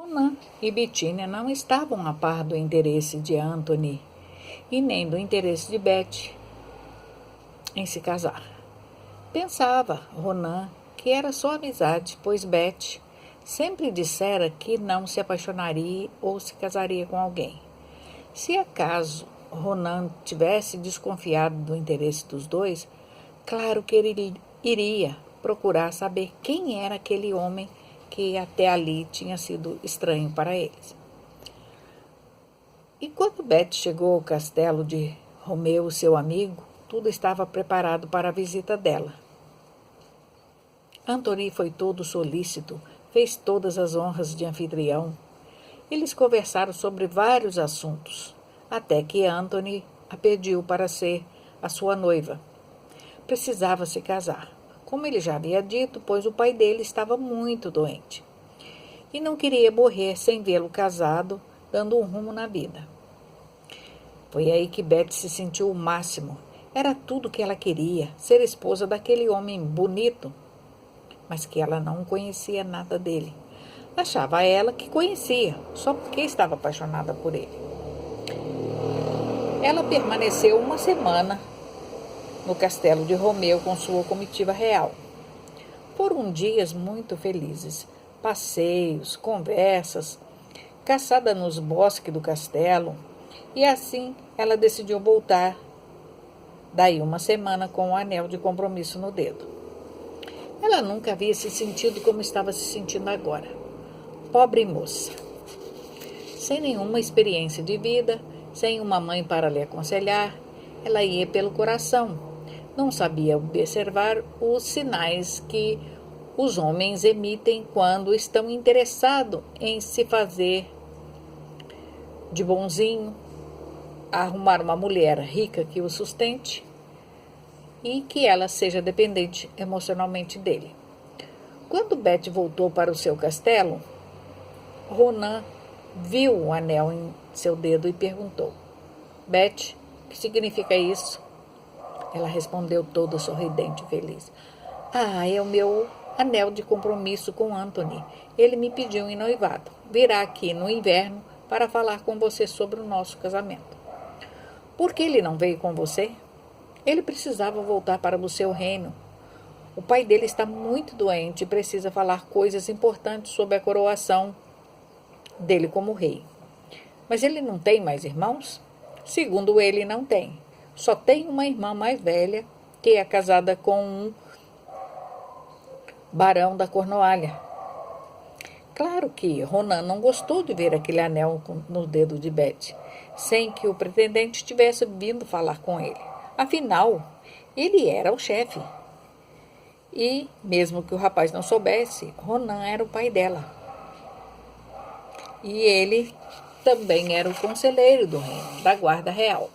Ronan e Bitínia não estavam a par do interesse de Antony e nem do interesse de Beth em se casar. Pensava Ronan que era só amizade, pois Beth sempre dissera que não se apaixonaria ou se casaria com alguém. Se acaso Ronan tivesse desconfiado do interesse dos dois, claro que ele iria procurar saber quem era aquele homem que até ali tinha sido estranho para eles. E quando Beth chegou ao castelo de Romeu, seu amigo, tudo estava preparado para a visita dela. Antony foi todo solícito, fez todas as honras de anfitrião. Eles conversaram sobre vários assuntos, até que Antony a pediu para ser a sua noiva. Precisava se casar, como ele já havia dito, pois o pai dele estava muito doente e não queria morrer sem vê-lo casado, dando um rumo na vida. Foi aí que Beth se sentiu o máximo. Era tudo que ela queria, ser esposa daquele homem bonito, mas que ela não conhecia nada dele. Achava ela que conhecia, só porque estava apaixonada por ele. Ela permaneceu uma semana no castelo de Romeu com sua comitiva real. Foram dias muito felizes, passeios, conversas, caçada nos bosques do castelo, e assim ela decidiu voltar daí uma semana com o anel de compromisso no dedo. Ela nunca havia se sentido como estava se sentindo agora. Pobre moça, sem nenhuma experiência de vida, sem uma mãe para lhe aconselhar, ela ia pelo coração. Não sabia observar os sinais que os homens emitem quando estão interessados em se fazer de bonzinho, arrumar uma mulher rica que o sustente e que ela seja dependente emocionalmente dele. Quando Beth voltou para o seu castelo, Ronan viu o anel em seu dedo e perguntou: Beth, o que significa isso? Ela respondeu toda sorridente e feliz: é o meu anel de compromisso com Antony. Ele me pediu em noivado. Virá aqui no inverno para falar com você sobre o nosso casamento. Por que ele não veio com você? Ele precisava voltar para o seu reino. O pai dele está muito doente e precisa falar coisas importantes sobre a coroação dele como rei. Mas ele não tem mais irmãos? Segundo ele, não tem. Só tem uma irmã mais velha, que é casada com um barão da Cornualha. Claro que Ronan não gostou de ver aquele anel no dedo de Beth, sem que o pretendente tivesse vindo falar com ele. Afinal, ele era o chefe. E, mesmo que o rapaz não soubesse, Ronan era o pai dela. E ele também era o conselheiro do reino, da guarda real.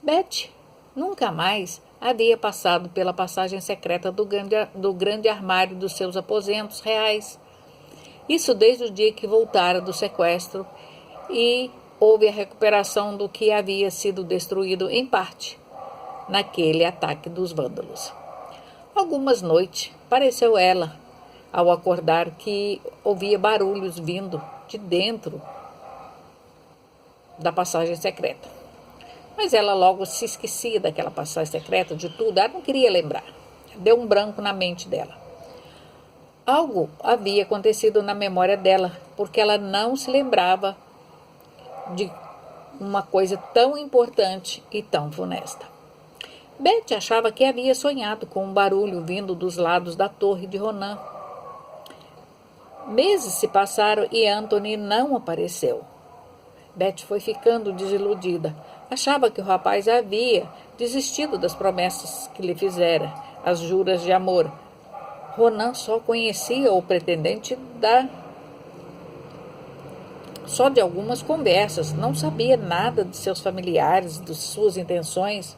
Beth nunca mais havia passado pela passagem secreta do grande armário dos seus aposentos reais. Isso desde o dia que voltara do sequestro e houve a recuperação do que havia sido destruído em parte naquele ataque dos vândalos. Algumas noites pareceu ela, ao acordar, que ouvia barulhos vindo de dentro da passagem secreta. Mas ela logo se esquecia daquela passagem secreta, de tudo. Ela não queria lembrar. Deu um branco na mente dela. Algo havia acontecido na memória dela, porque ela não se lembrava de uma coisa tão importante e tão funesta. Beth achava que havia sonhado com um barulho vindo dos lados da torre de Ronan. Meses se passaram e Antony não apareceu. Beth foi ficando desiludida. Achava que o rapaz havia desistido das promessas que lhe fizera, as juras de amor. Ronan só conhecia o pretendente só de algumas conversas, não sabia nada de seus familiares, de suas intenções.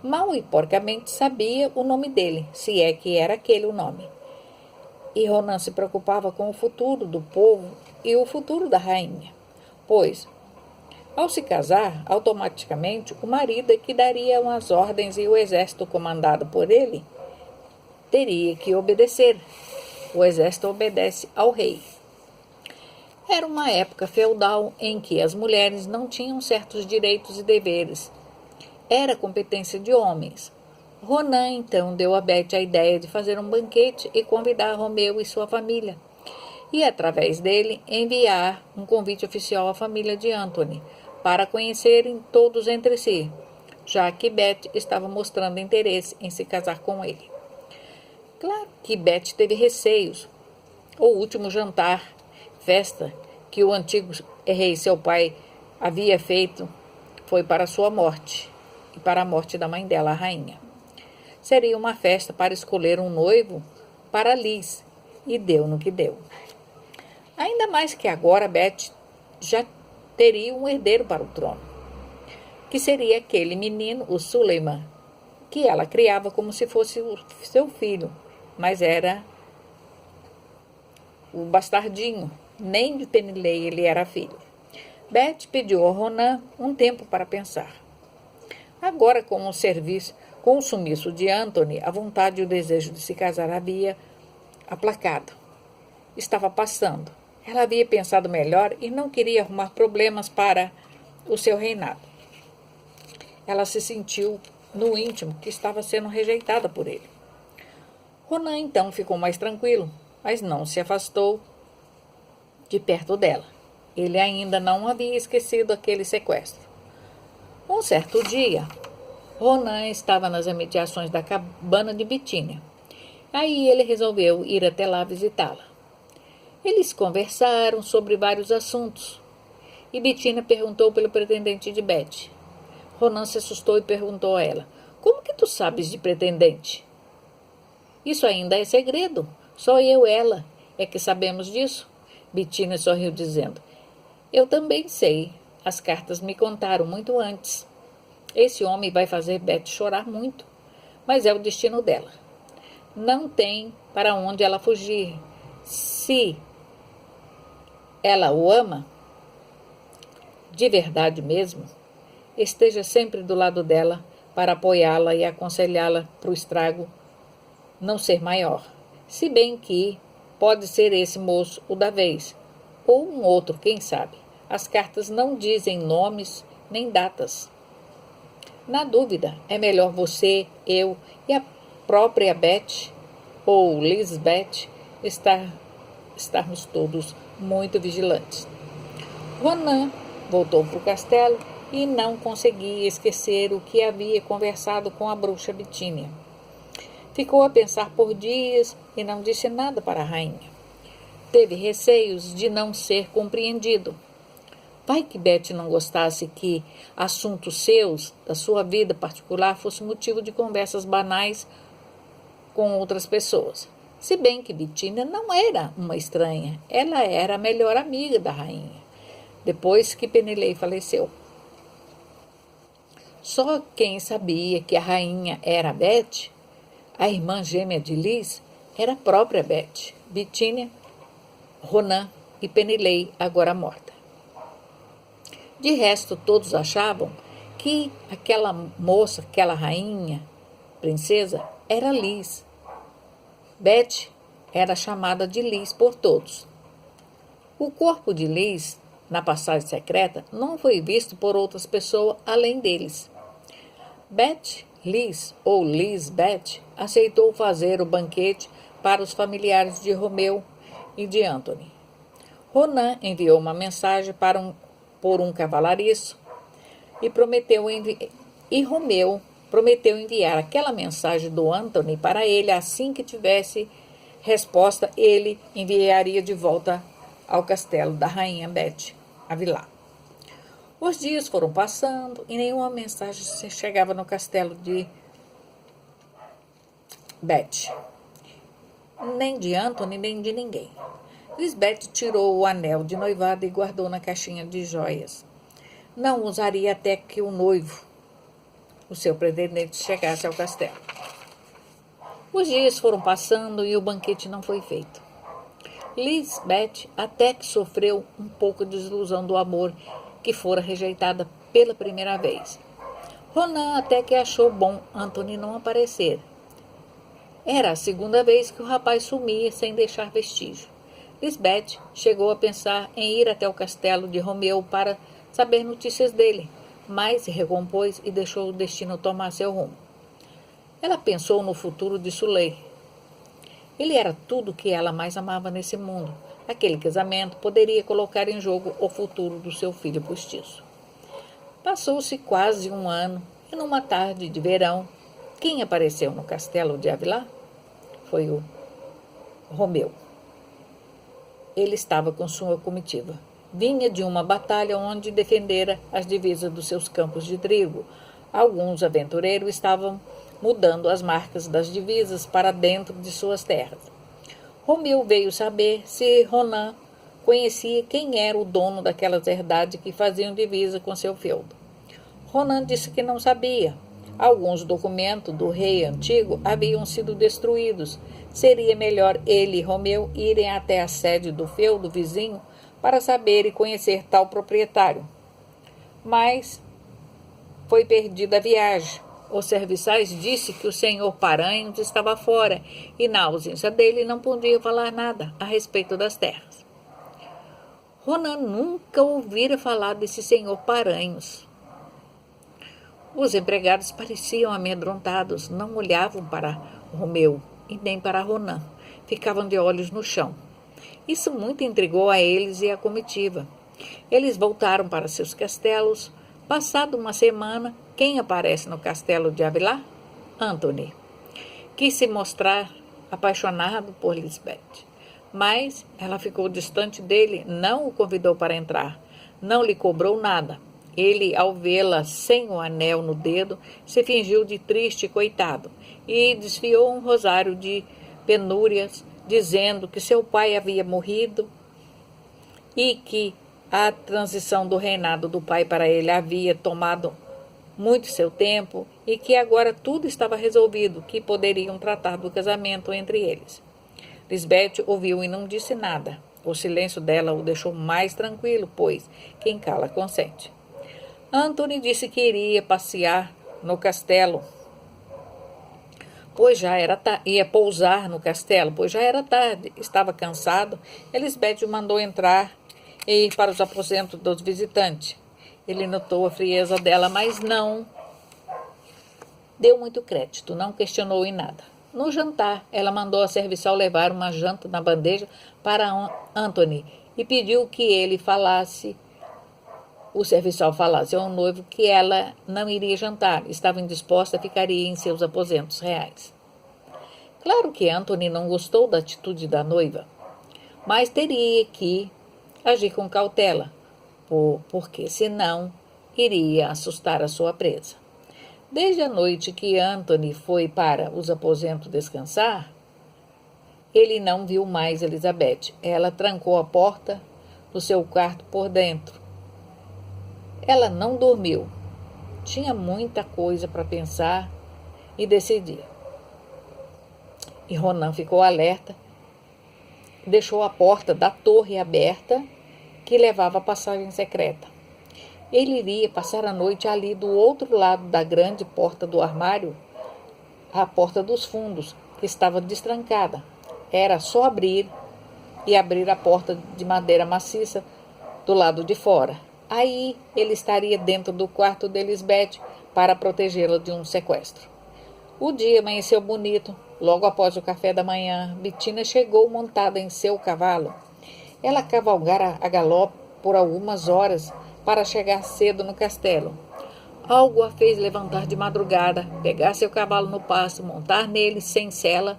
Mal e porcamente sabia o nome dele, se é que era aquele o nome. E Ronan se preocupava com o futuro do povo e o futuro da rainha, pois, ao se casar, automaticamente, o marido é que daria umas ordens e o exército comandado por ele teria que obedecer. O exército obedece ao rei. Era uma época feudal em que as mulheres não tinham certos direitos e deveres. Era competência de homens. Ronan então deu a Beth a ideia de fazer um banquete e convidar Romeu e sua família, e através dele enviar um convite oficial à família de Antony, para conhecerem todos entre si, já que Beth estava mostrando interesse em se casar com ele. Claro que Beth teve receios. O último jantar, festa que o antigo rei, seu pai, havia feito, foi para sua morte e para a morte da mãe dela, a rainha. Seria uma festa para escolher um noivo para Liz, e deu no que deu. Ainda mais que agora Beth já teria um herdeiro para o trono, que seria aquele menino, o Suleiman, que ela criava como se fosse o seu filho, mas era o bastardinho, nem de Penilei ele era filho. Beth pediu a Ronan um tempo para pensar. Agora, com o sumiço de Antony, a vontade e o desejo de se casar havia aplacado. Estava passando. Ela havia pensado melhor e não queria arrumar problemas para o seu reinado. Ela se sentiu, no íntimo, que estava sendo rejeitada por ele. Ronan, então, ficou mais tranquilo, mas não se afastou de perto dela. Ele ainda não havia esquecido aquele sequestro. Um certo dia, Ronan estava nas imediações da cabana de Bitínia. Aí ele resolveu ir até lá visitá-la. Eles conversaram sobre vários assuntos, e Bitínia perguntou pelo pretendente de Beth. Ronan se assustou e perguntou a ela: "Como que tu sabes de pretendente?" "Isso ainda é segredo. Só eu e ela é que sabemos disso." Bitínia sorriu, dizendo: "Eu também sei. As cartas me contaram muito antes. Esse homem vai fazer Beth chorar muito, mas é o destino dela. Não tem para onde ela fugir. Se ela o ama, de verdade mesmo, esteja sempre do lado dela para apoiá-la e aconselhá-la para o estrago não ser maior. Se bem que pode ser esse moço o da vez, ou um outro, quem sabe. As cartas não dizem nomes nem datas. Na dúvida, é melhor você, eu e a própria Beth, ou Lisbeth, estarmos todos muito vigilantes." Ronan voltou para o castelo e não conseguia esquecer o que havia conversado com a bruxa Bitínia. Ficou a pensar por dias e não disse nada para a rainha. Teve receios de não ser compreendido. Vai que Beth não gostasse que assuntos seus, da sua vida particular, fosse motivo de conversas banais com outras pessoas. Se bem que Bitínia não era uma estranha, ela era a melhor amiga da rainha, depois que Penilei faleceu. Só quem sabia que a rainha era Beth, a irmã gêmea de Liz, era a própria Beth, Bitínia, Ronan e Penilei, agora morta. De resto, todos achavam que aquela moça, aquela rainha, princesa, era Liz. Beth era chamada de Liz por todos. O corpo de Liz, na passagem secreta, não foi visto por outras pessoas além deles. Beth Liz, ou Lisbeth, aceitou fazer o banquete para os familiares de Romeu e de Antony. Ronan enviou uma mensagem por um cavalariço e Romeu prometeu enviar aquela mensagem do Antony para ele. Assim que tivesse resposta, ele enviaria de volta ao castelo da rainha Beth, a Vilá. Os dias foram passando e nenhuma mensagem chegava no castelo de Beth, nem de Antony, nem de ninguém. Lisbeth tirou o anel de noivado e guardou na caixinha de joias. Não usaria até que o noivo, o seu pretendente, chegasse ao castelo. Os dias foram passando e o banquete não foi feito. Lisbeth até que sofreu um pouco de desilusão do amor que fora rejeitada pela primeira vez. Ronan até que achou bom Antony não aparecer. Era a segunda vez que o rapaz sumia sem deixar vestígio. Lisbeth chegou a pensar em ir até o castelo de Romeu para saber notícias dele, mas se recompôs e deixou o destino tomar seu rumo. Ela pensou no futuro de Suley. Ele era tudo o que ela mais amava nesse mundo. Aquele casamento poderia colocar em jogo o futuro do seu filho postiço. Passou-se quase um ano e numa tarde de verão, quem apareceu no castelo de Avilá? Foi o Romeu. Ele estava com sua comitiva. Vinha de uma batalha onde defendera as divisas dos seus campos de trigo. Alguns aventureiros estavam mudando as marcas das divisas para dentro de suas terras. Romeu veio saber se Ronan conhecia quem era o dono daquelas herdades que faziam divisa com seu feudo. Ronan disse que não sabia. Alguns documentos do rei antigo haviam sido destruídos. Seria melhor ele e Romeu irem até a sede do feudo vizinho para saber e conhecer tal proprietário. Mas foi perdida a viagem. Os serviçais disse que o senhor Paranhos estava fora e, na ausência dele, não podia falar nada a respeito das terras. Ronan nunca ouvira falar desse senhor Paranhos. Os empregados pareciam amedrontados, não olhavam para Romeu e nem para Ronan. Ficavam de olhos no chão. Isso muito intrigou a eles e a comitiva. Eles voltaram para seus castelos. Passada uma semana, quem aparece no castelo de Avilá? Antony. Quis se mostrar apaixonado por Lisbeth, mas ela ficou distante dele, não o convidou para entrar, não lhe cobrou nada. Ele, ao vê-la sem o anel no dedo, se fingiu de triste coitado e desfiou um rosário de penúrias, dizendo que seu pai havia morrido e que a transição do reinado do pai para ele havia tomado muito seu tempo e que agora tudo estava resolvido, que poderiam tratar do casamento entre eles. Lisbeth ouviu e não disse nada. O silêncio dela o deixou mais tranquilo, pois quem cala consente. Antony disse que iria passear no castelo, ia pousar no castelo, pois já era tarde, estava cansado. Lisbeth o mandou entrar e ir para os aposentos dos visitantes. Ele notou a frieza dela, mas não deu muito crédito, não questionou em nada. No jantar, ela mandou a serviçal levar uma janta na bandeja para Antony e pediu que o serviçal falasse ao noivo que ela não iria jantar, estava indisposta, ficaria em seus aposentos reais. Claro que Antony não gostou da atitude da noiva, mas teria que agir com cautela, porque senão iria assustar a sua presa. Desde a noite que Antony foi para os aposentos descansar, ele não viu mais Elizabeth. Ela trancou a porta do seu quarto por dentro. Ela não dormiu. Tinha muita coisa para pensar e decidir. E Ronan ficou alerta, deixou a porta da torre aberta que levava à passagem secreta. Ele iria passar a noite ali do outro lado da grande porta do armário, a porta dos fundos, que estava destrancada. Era só abrir a porta de madeira maciça do lado de fora. Aí ele estaria dentro do quarto de Lisbeth para protegê-la de um sequestro. O dia amanheceu bonito. Logo após o café da manhã, Bettina chegou montada em seu cavalo. Ela cavalgara a galope por algumas horas para chegar cedo no castelo. Algo a fez levantar de madrugada, pegar seu cavalo no pasto, montar nele sem sela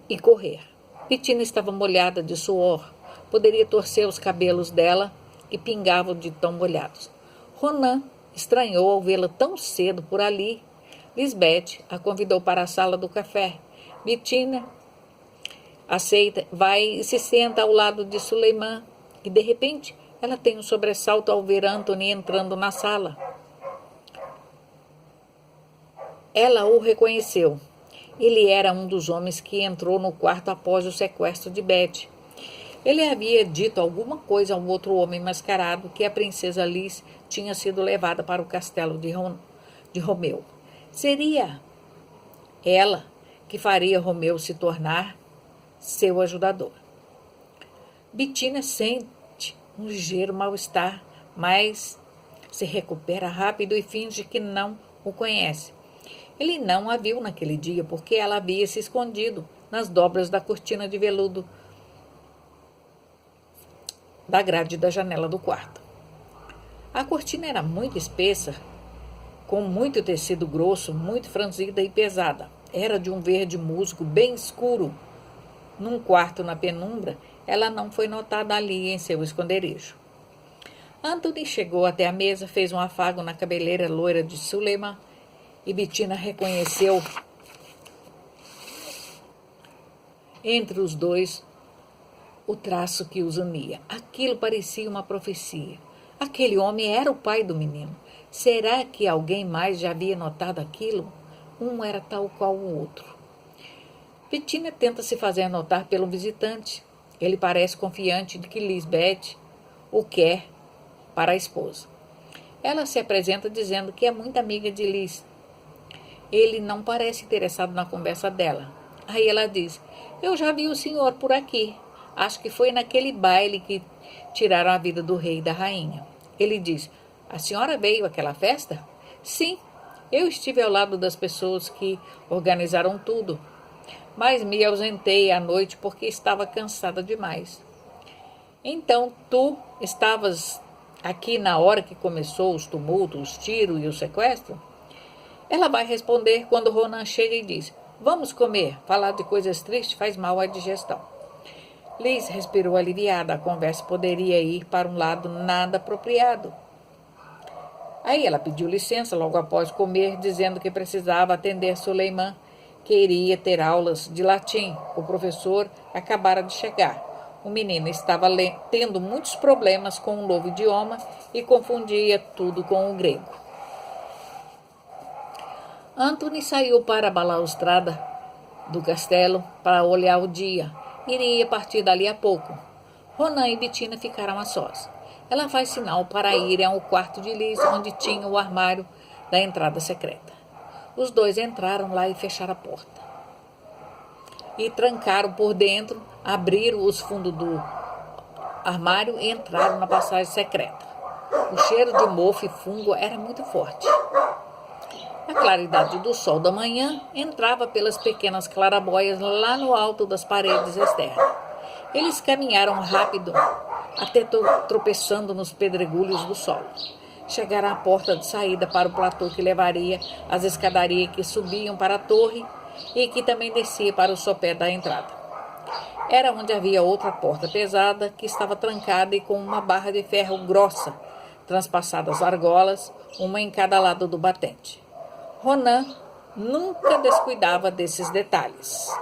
e correr. Bettina estava molhada de suor. Poderia torcer os cabelos dela, que pingavam de tão molhados. Ronan estranhou ao vê-la tão cedo por ali. Lisbeth a convidou para a sala do café. Bettina aceita, vai e se senta ao lado de Suleiman, e de repente ela tem um sobressalto ao ver Antony entrando na sala. Ela o reconheceu. Ele era um dos homens que entrou no quarto após o sequestro de Beth. Ele havia dito alguma coisa ao outro homem mascarado que a princesa Liz tinha sido levada para o castelo de Romeu. Seria ela que faria Romeu se tornar seu ajudador. Bettina sente um ligeiro mal-estar, mas se recupera rápido e finge que não o conhece. Ele não a viu naquele dia porque ela havia se escondido nas dobras da cortina de veludo da grade da janela do quarto. A cortina era muito espessa, com muito tecido grosso, muito franzida e pesada. Era de um verde musgo bem escuro. Num quarto na penumbra, ela não foi notada ali em seu esconderijo. Anthony chegou até a mesa, fez um afago na cabeleira loira de Suleiman e Bettina reconheceu entre os dois o traço que os unia. Aquilo parecia uma profecia. Aquele homem era o pai do menino. Será que alguém mais já havia notado aquilo? Um era tal qual o outro. Bettina tenta se fazer notar pelo visitante. Ele parece confiante de que Lisbeth o quer para a esposa. Ela se apresenta dizendo que é muito amiga de Liz. Ele não parece interessado na conversa dela. Aí ela diz: eu já vi o senhor por aqui. Acho que foi naquele baile que tiraram a vida do rei e da rainha. Ele diz: a senhora veio àquela festa? Sim, eu estive ao lado das pessoas que organizaram tudo, mas me ausentei à noite porque estava cansada demais. Então, tu estavas aqui na hora que começou os tumultos, os tiros e o sequestro? Ela vai responder quando Ronan chega e diz: vamos comer, falar de coisas tristes faz mal à digestão. Liz respirou aliviada, a conversa poderia ir para um lado nada apropriado. Aí ela pediu licença logo após comer, dizendo que precisava atender Suleiman, que iria ter aulas de latim. O professor acabara de chegar. O menino estava tendo muitos problemas com um novo idioma e confundia tudo com o grego. Anthony saiu para a balaustrada do castelo para olhar o dia. Iria partir dali a pouco. Ronan e Bettina ficaram a sós. Ela faz sinal para irem ao quarto de Liz, onde tinha o armário da entrada secreta. Os dois entraram lá e fecharam a porta. E trancaram por dentro, abriram os fundos do armário e entraram na passagem secreta. O cheiro de mofo e fungo era muito forte. A claridade do sol da manhã entrava pelas pequenas clarabóias lá no alto das paredes externas. Eles caminharam rápido, até tropeçando nos pedregulhos do solo. Chegaram à porta de saída para o platô que levaria às escadarias que subiam para a torre e que também descia para o sopé da entrada. Era onde havia outra porta pesada que estava trancada e com uma barra de ferro grossa, transpassadas argolas, uma em cada lado do batente. Ronan nunca descuidava desses detalhes.